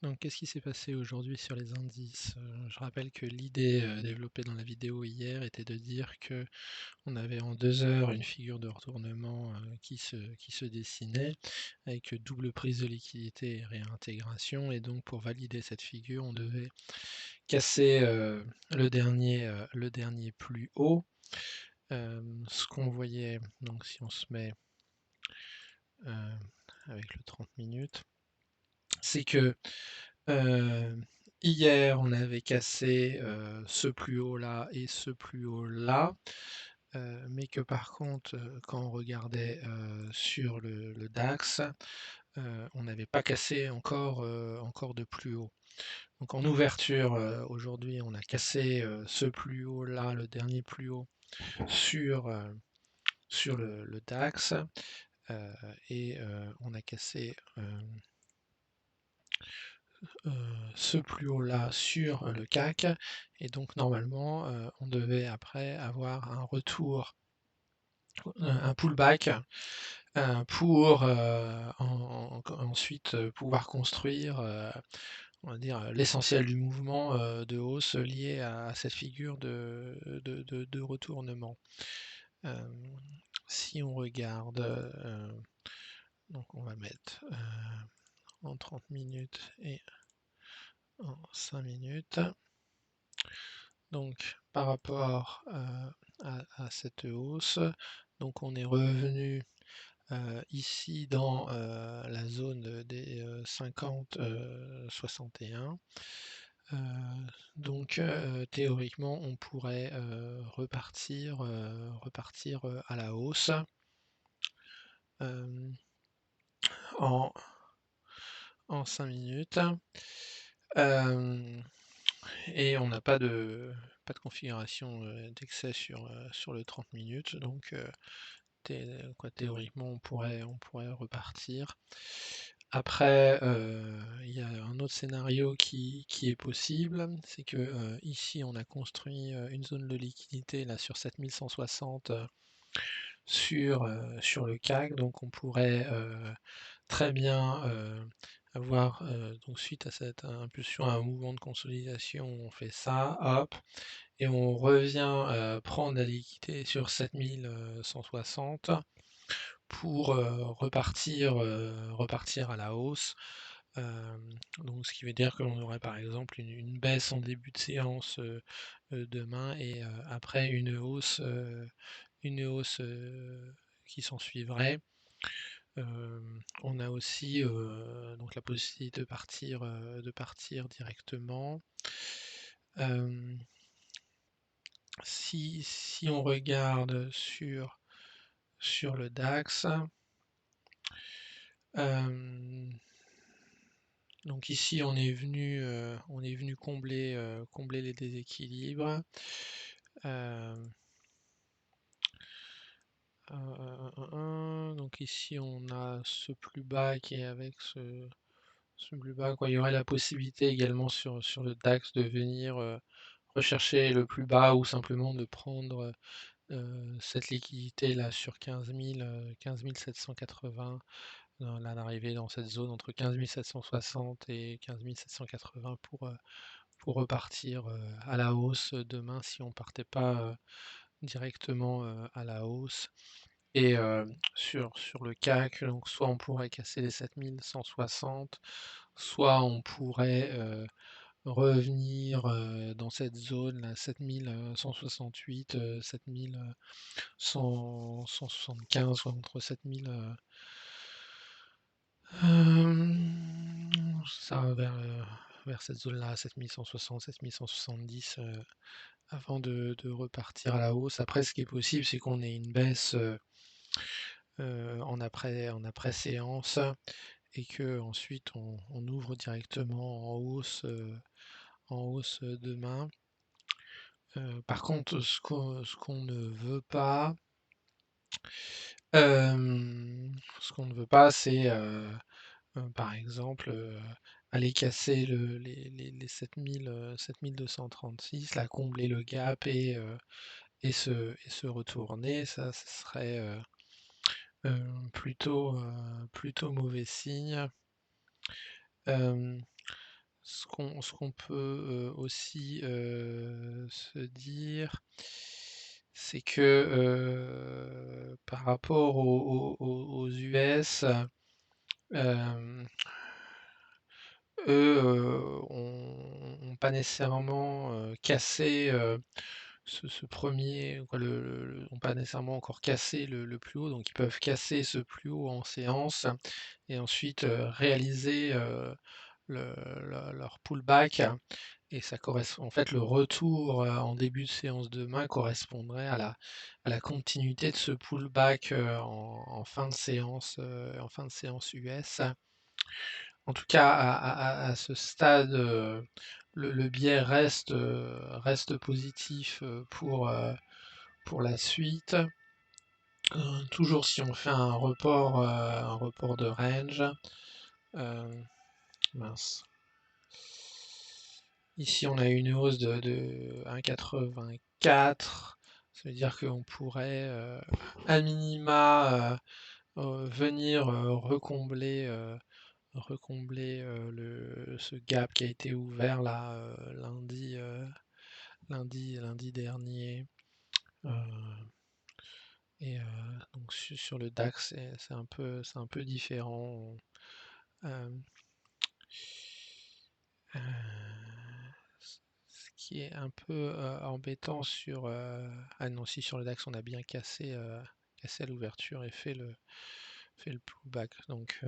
Donc, qu'est-ce qui s'est passé aujourd'hui sur les indices? Je rappelle que l'idée, développée dans la vidéo hier était de dire que on avait en 2 heures une figure de retournement, qui se dessinait avec double prise de liquidité et réintégration et donc pour valider cette figure, on devait casser, le dernier plus haut. Ce qu'on voyait donc si on se met, heu, avec le 30 minutes, c'est que Heu, hier, on avait cassé, ce plus haut là et ce plus haut là, mais que par contre, quand on regardait, sur le DAX, on n'avait pas cassé encore de plus haut. Donc en ouverture, aujourd'hui, on a cassé, ce plus haut là, le dernier plus haut sur le DAX, heu et on a cassé, heu, ce plus haut là sur le CAC et donc normalement, on devait après avoir un retour, un pullback, pour, ensuite, pouvoir construire, on va dire, l'essentiel du mouvement, de hausse lié à cette figure de retournement. Hem, Si on regarde, donc on va mettre, en 30 minutes et en 5 minutes. Donc par rapport, à cette hausse, donc on est revenu, ici dans, la zone, des, 50, 61. Heu, donc théoriquement, on pourrait, repartir, à la hausse, hem, en 5 minutes. Hem Et on n'a pas de configuration, d'excès sur le 30 minutes, donc théoriquement on pourrait repartir. Après, il y a un autre scénario qui est possible, c'est que, ici on a construit, une zone de liquidité là sur 7160, sur le CAC, donc on pourrait, très bien, avoir, donc suite à cette impulsion, un mouvement de consolidation, on fait ça, hop, et on revient, prendre la liquidité sur 7160 pour, repartir à la hausse. Donc ce qui veut dire que l'on aurait par exemple une baisse en début de séance, demain et après une hausse, qui s'ensuivrait. On a aussi, donc la possibilité de partir directement. Hem, si on regarde sur le DAX, hem, donc ici on est venu combler les déséquilibres. Hem, donc ici on a ce plus bas qui est avec ce plus bas, quoi. Il y aurait la possibilité également sur le DAX de venir, rechercher le plus bas ou simplement de prendre, cette liquidité-là sur 15 780, là d'arriver dans cette zone entre 15 760 et 15 780 pour repartir, à la hausse, demain si on partait pas, directement, à la hausse et sur le CAC, donc soit on pourrait casser les 7160, soit on pourrait, revenir, dans cette zone là, 7168, 7175, soit entre 7000, ça vers cette zone-là, 7160, 7170, avant de repartir à la hausse. Après, ce qui est possible, c'est qu'on ait une baisse, en après séance et que ensuite on ouvre directement en hausse demain. Par contre, ce qu'on ne veut pas, c'est, par exemple, aller casser les 7236, là, combler le gap et se retourner. Ça, ce serait, plutôt mauvais signe. Hem Ce qu'on peut aussi se dire, c'est que par rapport aux US, euh, eux ont pas nécessairement cassé ce premier, quoi, ont pas nécessairement encore cassé le plus haut, donc ils peuvent casser ce plus haut en séance et ensuite réaliser leur pullback. Et ça correspond, en fait, le retour en début de séance demain correspondrait à la continuité de ce pullback en fin de séance, US. En tout cas, à ce stade, le biais reste positif pour la suite. Toujours si on fait un report de range. Mince. Ici, on a une hausse de 1,84. Ça veut dire qu'on pourrait, à minima, venir recombler ce gap qui a été ouvert là lundi dernier. Euh, et donc sur le DAX, c'est un peu différent. Euh, euh, Ce qui est un peu embêtant ah non, si sur le DAX on a bien cassé à l'ouverture et fait le pullback. Donc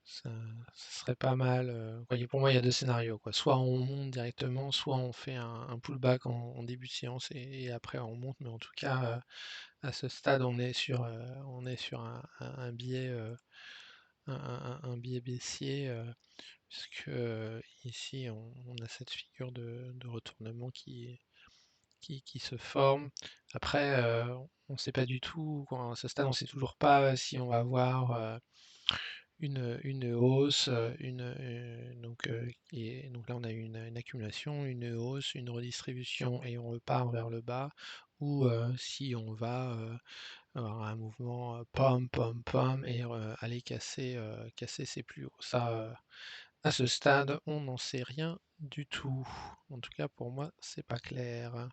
ça serait pas mal. Voyez, pour moi, il y a deux scénarios, quoi. Soit on monte directement, soit on fait un pullback en début de séance et après on monte. Mais en tout cas, à ce stade, on est sur un biais, un biais baissier, puisque ici on a cette figure de retournement qui se forme. Après, on ne sait pas du tout, à ce stade, on ne sait toujours pas si on va avoir une hausse, donc là on a une accumulation, une hausse, une redistribution et on repart vers le bas, ou si on va avoir un mouvement pom pom pom et aller casser ses plus hauts. Ça, à ce stade, on n'en sait rien du tout. En tout cas, pour moi, c'est pas clair.